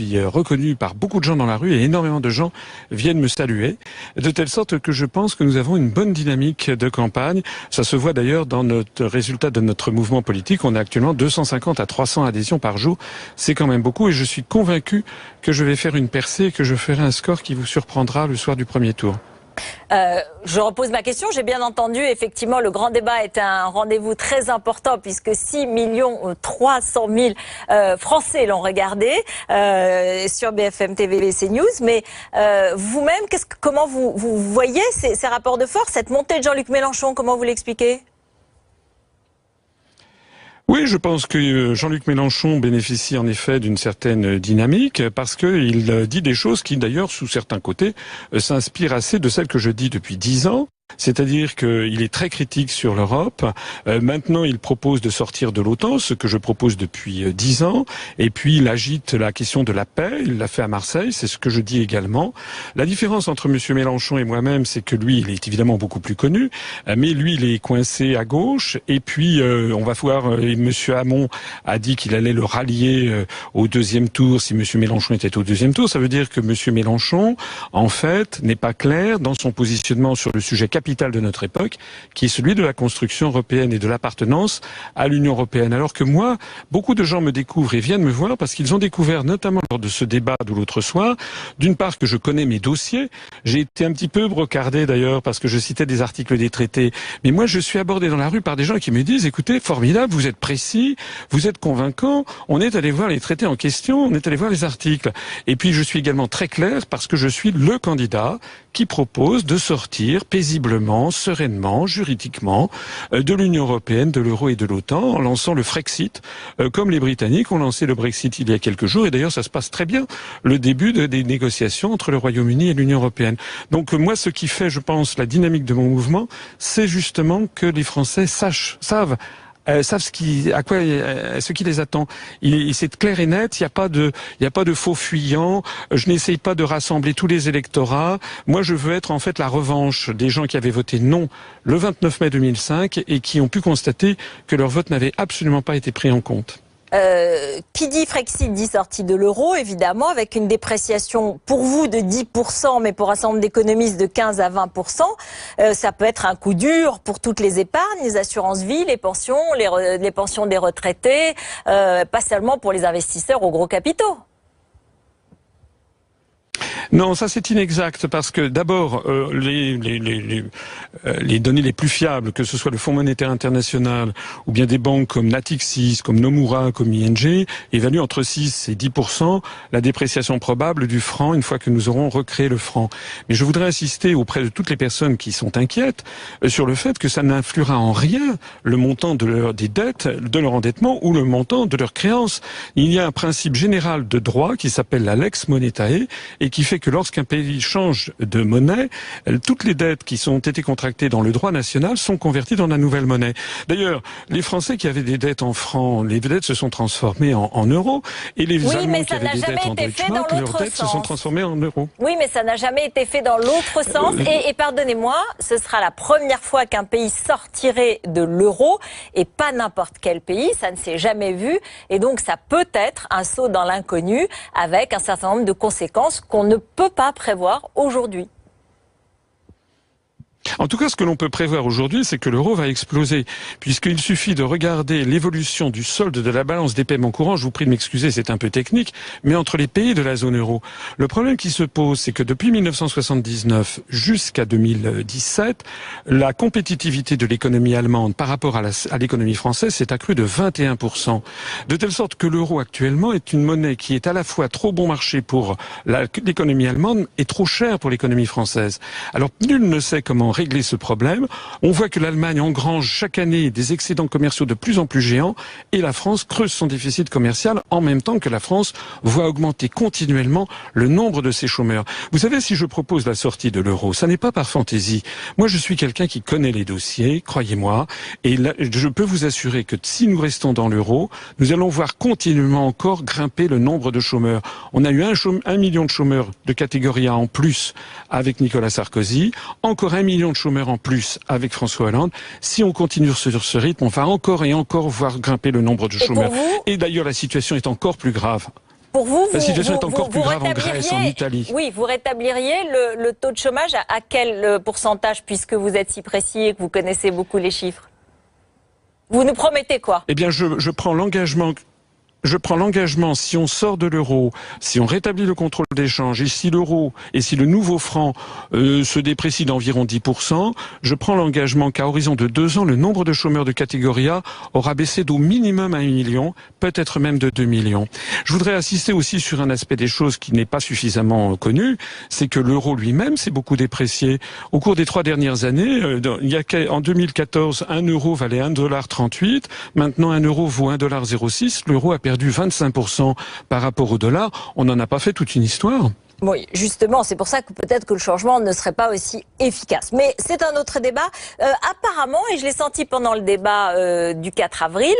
suis reconnu par beaucoup de gens dans la rue et énormément de gens viennent me saluer, de telle sorte que je pense que nous avons une bonne dynamique de campagne. Ça se voit d'ailleurs dans notre résultat de notre mouvement politique. On a actuellement 250 à 300 adhésions par jour. C'est quand même beaucoup et je suis convaincu que je vais faire une percée et que je ferai un score qui vous surprendra le soir du premier tour. Je repose ma question. J'ai bien entendu, effectivement, le grand débat est un rendez-vous très important puisque 6 300 000 Français l'ont regardé sur BFM TV et CNews. Mais vous-même, comment vous voyez ces rapports de force, cette montée de Jean-Luc Mélenchon, comment vous l'expliquez ? Oui, je pense que Jean-Luc Mélenchon bénéficie en effet d'une certaine dynamique parce qu'il dit des choses qui d'ailleurs, sous certains côtés, s'inspirent assez de celles que je dis depuis 10 ans. C'est-à-dire qu'il est très critique sur l'Europe. Maintenant, il propose de sortir de l'OTAN, ce que je propose depuis 10 ans. Et puis, il agite la question de la paix. Il l'a fait à Marseille, c'est ce que je dis également. La différence entre M. Mélenchon et moi-même, c'est que lui, il est évidemment beaucoup plus connu, mais lui, il est coincé à gauche. Et puis, on va voir, M. Hamon a dit qu'il allait le rallier au deuxième tour si M. Mélenchon était au deuxième tour. Ça veut dire que M. Mélenchon, en fait, n'est pas clair dans son positionnement sur le sujet capital de notre époque, qui est celui de la construction européenne et de l'appartenance à l'Union européenne. Alors que moi, beaucoup de gens me découvrent et viennent me voir parce qu'ils ont découvert, notamment lors de ce débat de l'autre soir, d'une part que je connais mes dossiers. J'ai été un petit peu brocardé d'ailleurs parce que je citais des articles des traités. Mais moi, je suis abordé dans la rue par des gens qui me disent, écoutez, formidable, vous êtes précis, vous êtes convaincant, on est allé voir les traités en question, on est allé voir les articles. Et puis, je suis également très clair parce que je suis le candidat qui propose de sortir paisiblement, sereinement, juridiquement de l'Union européenne, de l'euro et de l'OTAN en lançant le Frexit, comme les Britanniques ont lancé le Brexit il y a quelques jours. Et d'ailleurs, ça se passe très bien, le début des négociations entre le Royaume-Uni et l'Union européenne. Donc moi, ce qui fait, je pense, la dynamique de mon mouvement, c'est justement que les Français savent ce qui les attend. C'est clair et net, il n'y a pas de faux fuyants, je n'essaye pas de rassembler tous les électorats. Moi, je veux être en fait la revanche des gens qui avaient voté non le 29 mai 2005 et qui ont pu constater que leur vote n'avait absolument pas été pris en compte. Qui dit Frexit dit sortie de l'euro, évidemment, avec une dépréciation pour vous de 10%, mais pour un certain nombre d'économistes de 15 à 20%. Ça peut être un coup dur pour toutes les épargnes, les assurances vie, les pensions, les pensions des retraités, pas seulement pour les investisseurs aux gros capitaux. Non, ça c'est inexact parce que d'abord les données les plus fiables, que ce soit le Fonds monétaire international ou bien des banques comme Natixis, comme Nomura, comme ING, évaluent entre 6 et 10% la dépréciation probable du franc une fois que nous aurons recréé le franc. Mais je voudrais insister auprès de toutes les personnes qui sont inquiètes sur le fait que ça n'influera en rien le montant des dettes, de leur endettement ou le montant de leurs créances. Il y a un principe général de droit qui s'appelle la lex monetae et qui fait que lorsqu'un pays change de monnaie, toutes les dettes qui ont été contractées dans le droit national sont converties dans la nouvelle monnaie. D'ailleurs, les Français qui avaient des dettes en francs, les dettes se sont transformées en euros, et les Allemands qui avaient des dettes en Deutschmark, leurs dettes se sont transformées en euros. Oui, mais ça n'a jamais été fait dans l'autre sens. Et pardonnez-moi, ce sera la première fois qu'un pays sortirait de l'euro, et pas n'importe quel pays, ça ne s'est jamais vu. Et donc, ça peut être un saut dans l'inconnu avec un certain nombre de conséquences qu'on ne peut pas prévoir aujourd'hui. En tout cas, ce que l'on peut prévoir aujourd'hui, c'est que l'euro va exploser, puisqu'il suffit de regarder l'évolution du solde de la balance des paiements courants. Je vous prie de m'excuser, c'est un peu technique, mais entre les pays de la zone euro. Le problème qui se pose, c'est que depuis 1979 jusqu'à 2017, la compétitivité de l'économie allemande par rapport à l'économie française s'est accrue de 21%. De telle sorte que l'euro actuellement est une monnaie qui est à la fois trop bon marché pour l'économie allemande et trop chère pour l'économie française. Alors, nul ne sait comment régler ce problème. On voit que l'Allemagne engrange chaque année des excédents commerciaux de plus en plus géants et la France creuse son déficit commercial en même temps que la France voit augmenter continuellement le nombre de ses chômeurs. Vous savez, si je propose la sortie de l'euro, ça n'est pas par fantaisie. Moi, je suis quelqu'un qui connaît les dossiers, croyez-moi, et là, je peux vous assurer que si nous restons dans l'euro, nous allons voir continuellement encore grimper le nombre de chômeurs. On a eu 1 million de chômeurs de catégorie A en plus avec Nicolas Sarkozy, encore 1 million de chômeurs en plus avec François Hollande. Si on continue sur ce rythme, on va encore et encore voir grimper le nombre de chômeurs. Et d'ailleurs, la situation est encore plus grave. Pour vous, la situation est encore plus vous grave en Grèce, en Italie. Oui, vous rétabliriez le taux de chômage à quel pourcentage, puisque vous êtes si précis et que vous connaissez beaucoup les chiffres? Vous nous promettez quoi? Eh bien, je prends l'engagement. Je prends l'engagement, si on sort de l'euro, si on rétablit le contrôle d'échange, et si l'euro et si le nouveau franc se déprécie d'environ 10%, je prends l'engagement qu'à horizon de 2 ans, le nombre de chômeurs de catégorie A aura baissé d'au minimum à 1 million, peut-être même de 2 millions. Je voudrais insister aussi sur un aspect des choses qui n'est pas suffisamment connu, c'est que l'euro lui-même s'est beaucoup déprécié. Au cours des 3 dernières années, en 2014, 1 euro valait 1,38 $, maintenant 1 euro vaut 1,06 $, l'euro a perdu 25% par rapport au dollar. On n'en a pas fait toute une histoire. Oui, justement, c'est pour ça que peut-être que le changement ne serait pas aussi efficace. Mais c'est un autre débat. Apparemment, et je l'ai senti pendant le débat du 4 avril,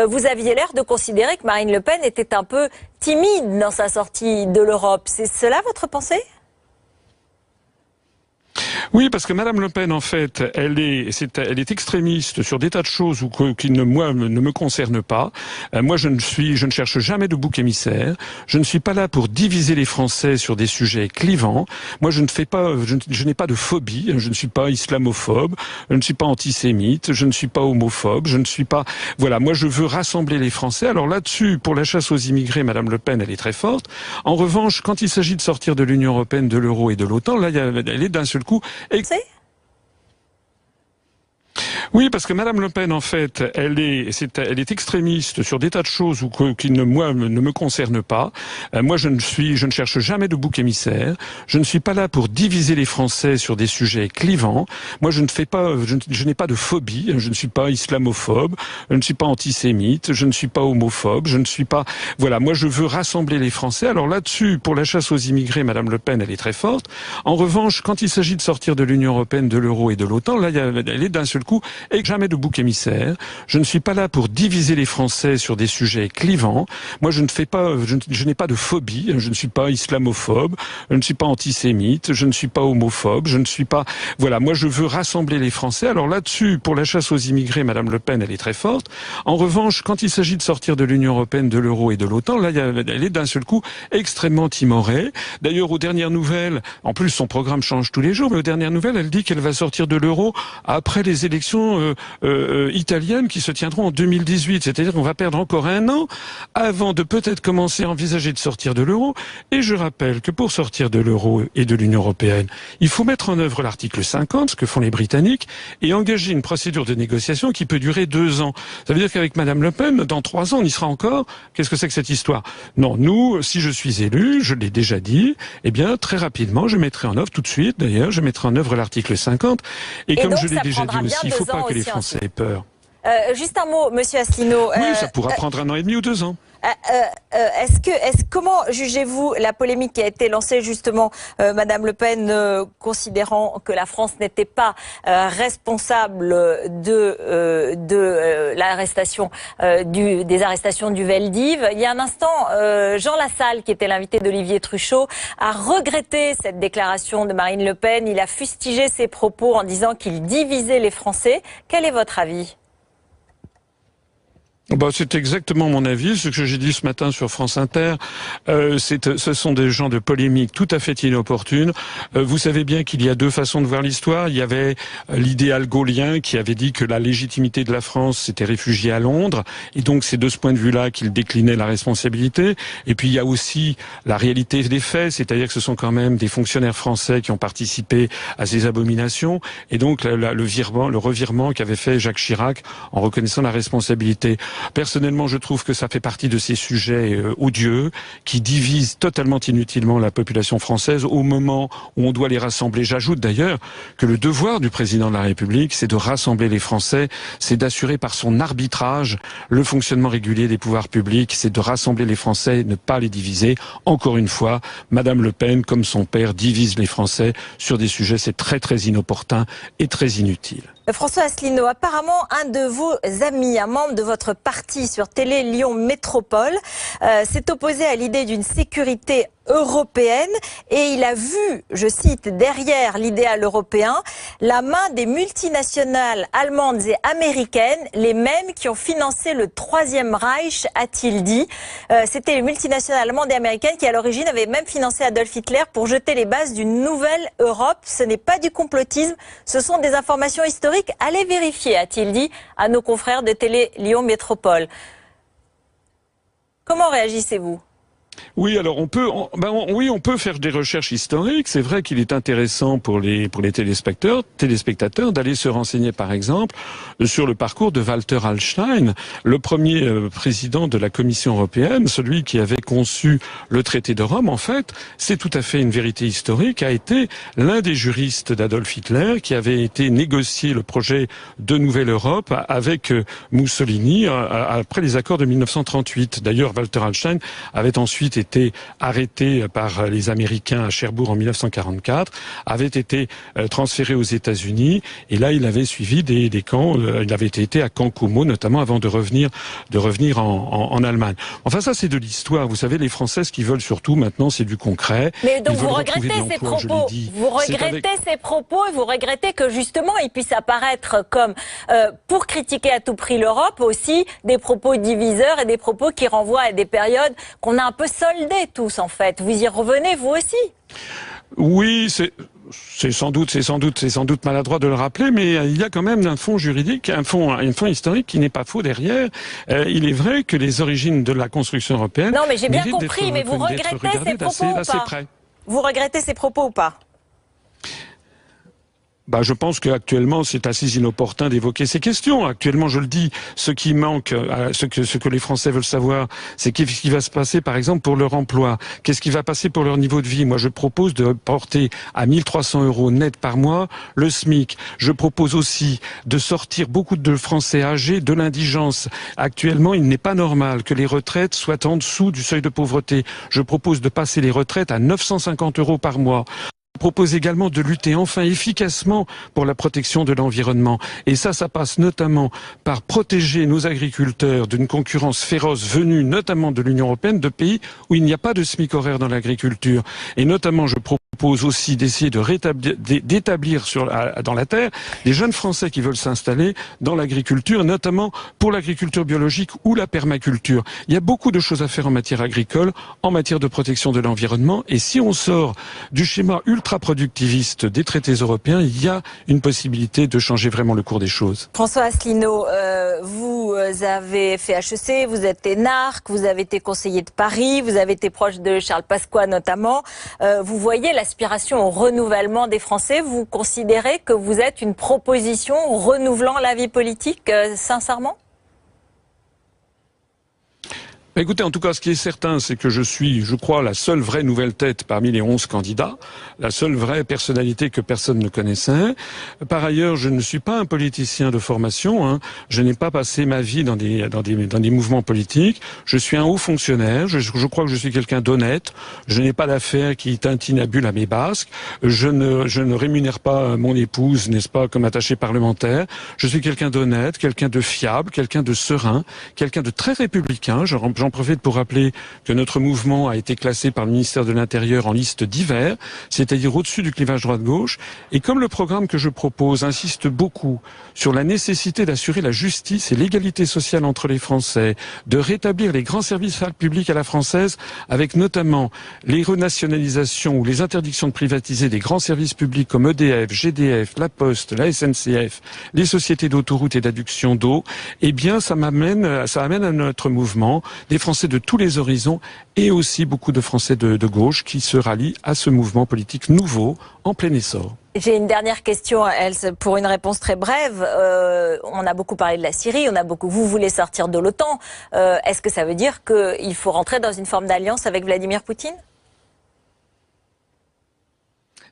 vous aviez l'air de considérer que Marine Le Pen était un peu timide dans sa sortie de l'Europe. C'est cela votre pensée ? Oui, parce que Madame Le Pen, en fait, elle est extrémiste sur des tas de choses qui ne me concernent pas. Moi, je ne cherche jamais de bouc émissaire. Je ne suis pas là pour diviser les Français sur des sujets clivants. Moi, je n'ai pas de phobie. Je ne suis pas islamophobe. Je ne suis pas antisémite. Je ne suis pas homophobe. Je ne suis pas, voilà. Moi, je veux rassembler les Français. Alors là-dessus, pour la chasse aux immigrés, Madame Le Pen, elle est très forte. En revanche, quand il s'agit de sortir de l'Union européenne, de l'euro et de l'OTAN, là, elle est d'un seul coup. Oui, parce que Madame Le Pen, en fait, elle est extrémiste sur des tas de choses qui ne me concernent pas. Moi, je ne cherche jamais de bouc émissaire. Je ne suis pas là pour diviser les Français sur des sujets clivants. Moi, je n'ai pas de phobie. Je ne suis pas islamophobe. Je ne suis pas antisémite. Je ne suis pas homophobe. Je ne suis pas, voilà. Moi, je veux rassembler les Français. Alors là-dessus, pour la chasse aux immigrés, Madame Le Pen, elle est très forte. En revanche, quand il s'agit de sortir de l'Union européenne, de l'euro et de l'OTAN, là, elle est d'un seul coup. Et jamais de bouc émissaire. Je ne suis pas là pour diviser les Français sur des sujets clivants. Moi, je n'ai pas de phobie. Je ne suis pas islamophobe. Je ne suis pas antisémite. Je ne suis pas homophobe. Je ne suis pas, voilà. Moi, je veux rassembler les Français. Alors là-dessus, pour la chasse aux immigrés, Madame Le Pen, elle est très forte. En revanche, quand il s'agit de sortir de l'Union européenne, de l'euro et de l'OTAN, là, elle est d'un seul coup extrêmement timorée. D'ailleurs, aux dernières nouvelles, en plus, son programme change tous les jours, mais aux dernières nouvelles, elle dit qu'elle va sortir de l'euro après les élections italiennes qui se tiendront en 2018. C'est-à-dire qu'on va perdre encore 1 an avant de peut-être commencer à envisager de sortir de l'euro. Et je rappelle que pour sortir de l'euro et de l'Union européenne, il faut mettre en œuvre l'article 50, ce que font les Britanniques, et engager une procédure de négociation qui peut durer 2 ans. Ça veut dire qu'avec Madame Le Pen, dans 3 ans, on y sera encore. Qu'est-ce que c'est que cette histoire? Non, nous, si je suis élu, je l'ai déjà dit, eh bien, très rapidement, je mettrai en œuvre, tout de suite d'ailleurs, je mettrai en œuvre l'article 50. Et comme donc, je l'ai déjà dit aussi, il ne faut pas que les aussi Français aient peur. Juste un mot, Monsieur Asselineau. Oui, ça pourra prendre 1 an et demi ou 2 ans. Comment jugez-vous la polémique qui a été lancée justement, Madame Le Pen considérant que la France n'était pas responsable de l'arrestation des arrestations du Veldiv? Il y a un instant, Jean Lassalle, qui était l'invité d'Olivier Truchot, a regretté cette déclaration de Marine Le Pen. Il a fustigé ses propos en disant qu'il divisait les Français. Quel est votre avis? C'est exactement mon avis, ce que j'ai dit ce matin sur France Inter. Ce sont des gens de polémique tout à fait inopportunes. Vous savez bien qu'il y a 2 façons de voir l'histoire. Il y avait l'idéal gaullien qui avait dit que la légitimité de la France s'était réfugiée à Londres, et donc c'est de ce point de vue-là qu'il déclinait la responsabilité. Et puis il y a aussi la réalité des faits, c'est-à-dire que ce sont quand même des fonctionnaires français qui ont participé à ces abominations, et donc le revirement qu'avait fait Jacques Chirac en reconnaissant la responsabilité. Personnellement, je trouve que ça fait partie de ces sujets odieux qui divisent totalement inutilement la population française au moment où on doit les rassembler. J'ajoute d'ailleurs que le devoir du président de la République, c'est de rassembler les Français, c'est d'assurer par son arbitrage le fonctionnement régulier des pouvoirs publics, c'est de rassembler les Français, ne pas les diviser. Encore une fois, Madame Le Pen, comme son père, divise les Français sur des sujets, c'est très très inopportun et très inutile. François Asselineau, apparemment un de vos amis, un membre de votre parti sur Télé Lyon Métropole, s'est opposé à l'idée d'une sécurité européenne et il a vu, je cite, derrière l'idéal européen, la main des multinationales allemandes et américaines, les mêmes qui ont financé le Troisième Reich, a-t-il dit. C'était les multinationales allemandes et américaines qui, à l'origine, avaient même financé Adolf Hitler pour jeter les bases d'une nouvelle Europe. Ce n'est pas du complotisme, ce sont des informations historiques. Allez vérifier, a-t-il dit à nos confrères de Télé Lyon Métropole. Comment réagissez-vous ? Oui, alors on peut faire des recherches historiques. C'est vrai qu'il est intéressant pour les téléspectateurs d'aller se renseigner, par exemple, sur le parcours de Walter Hallstein, le premier président de la Commission européenne, celui qui avait conçu le traité de Rome. En fait, c'est tout à fait une vérité historique, a été l'un des juristes d'Adolf Hitler qui avait été négocié le projet de nouvelle Europe avec Mussolini après les accords de 1938. D'ailleurs, Walter Hallstein avait ensuite été arrêté par les Américains à Cherbourg en 1944, avait été transféré aux États-Unis et là il avait suivi des camps, il avait été à Camp Como notamment avant de revenir en Allemagne. Enfin ça c'est de l'histoire, vous savez les Françaises qui veulent surtout maintenant c'est du concret. Mais donc vous regrettez ces propos, ces propos et vous regrettez que justement ils puissent apparaître comme pour critiquer à tout prix l'Europe aussi des propos diviseurs et des propos qui renvoient à des périodes qu'on a un peu soldées tous en fait. Vous y revenez vous aussi? Oui, c'est sans doute maladroit de le rappeler, mais il y a quand même un fond juridique, un fond historique qui n'est pas faux derrière. Il est vrai que les origines de la construction européenne. Non, mais j'ai bien compris, mais vous regrettez ces propos ou pas? Vous regrettez ces propos ou pas? Je pense qu'actuellement, c'est assez inopportun d'évoquer ces questions. Actuellement, je le dis, ce qui manque, ce que les Français veulent savoir, c'est qu'est-ce qui va se passer, par exemple, pour leur emploi. Qu'est-ce qui va passer pour leur niveau de vie? Moi, je propose de porter à 1 300 € net par mois le SMIC. Je propose aussi de sortir beaucoup de Français âgés de l'indigence. Actuellement, il n'est pas normal que les retraites soient en dessous du seuil de pauvreté. Je propose de passer les retraites à 950 € par mois. Je propose également de lutter enfin efficacement pour la protection de l'environnement. Et ça passe notamment par protéger nos agriculteurs d'une concurrence féroce venue notamment de l'Union européenne, de pays où il n'y a pas de SMIC horaire dans l'agriculture. Et notamment, je propose aussi d'essayer d'établir dans la terre des jeunes Français qui veulent s'installer dans l'agriculture, notamment pour l'agriculture biologique ou la permaculture. Il y a beaucoup de choses à faire en matière agricole, en matière de protection de l'environnement. Et si on sort du schéma ultra-productiviste des traités européens, il y a une possibilité de changer vraiment le cours des choses. François Asselineau, vous avez fait HEC, vous êtes énarque, vous avez été conseiller de Paris, vous avez été proche de Charles Pasqua notamment. Vous voyez l'aspiration au renouvellement des Français. Vous considérez que vous êtes une proposition renouvelant la vie politique, sincèrement ? Écoutez, en tout cas, ce qui est certain, c'est que je suis, je crois, la seule vraie nouvelle tête parmi les 11 candidats, la seule vraie personnalité que personne ne connaissait. Par ailleurs, je ne suis pas un politicien de formation. Je n'ai pas passé ma vie dans des mouvements politiques. Je suis un haut fonctionnaire. Je crois que je suis quelqu'un d'honnête. Je n'ai pas d'affaires qui tintinabulent à mes basques. Je ne rémunère pas mon épouse, n'est-ce pas, comme attaché parlementaire. Je suis quelqu'un d'honnête, quelqu'un de fiable, quelqu'un de serein, quelqu'un de très républicain. J'en profite pour rappeler que notre mouvement a été classé par le ministère de l'Intérieur en liste divers, c'est-à-dire au-dessus du clivage droite-gauche. Et comme le programme que je propose insiste beaucoup sur la nécessité d'assurer la justice et l'égalité sociale entre les Français, de rétablir les grands services publics à la française, avec notamment les renationalisations ou les interdictions de privatiser des grands services publics comme EDF, GDF, La Poste, la SNCF, les sociétés d'autoroutes et d'adduction d'eau, eh bien ça amène à notre mouvement des Français de tous les horizons et aussi beaucoup de Français de gauche qui se rallient à ce mouvement politique nouveau en plein essor. J'ai une dernière question, Else, pour une réponse très brève. On a beaucoup parlé de la Syrie, vous voulez sortir de l'OTAN. Est-ce que ça veut dire qu'il faut rentrer dans une forme d'alliance avec Vladimir Poutine ?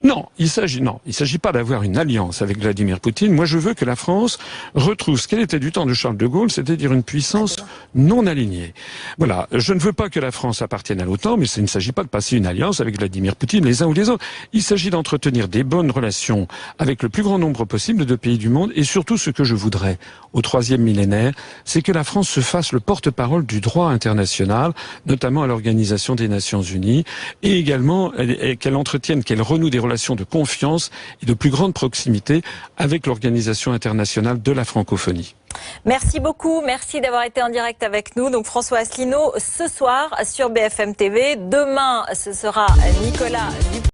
Non, il s'agit pas d'avoir une alliance avec Vladimir Poutine. Moi, je veux que la France retrouve ce qu'elle était du temps de Charles de Gaulle, c'est-à-dire une puissance non alignée. Voilà. Je ne veux pas que la France appartienne à l'OTAN, mais il ne s'agit pas de passer une alliance avec Vladimir Poutine les uns ou les autres. Il s'agit d'entretenir des bonnes relations avec le plus grand nombre possible de pays du monde, et surtout ce que je voudrais au 3e millénaire, c'est que la France se fasse le porte-parole du droit international, notamment à l'Organisation des Nations Unies, et également qu'elle entretienne, qu'elle renoue des relations de confiance et de plus grande proximité avec l'Organisation internationale de la francophonie. Merci beaucoup, merci d'avoir été en direct avec nous. Donc François Asselineau ce soir sur BFM TV. Demain, ce sera Nicolas Dupont.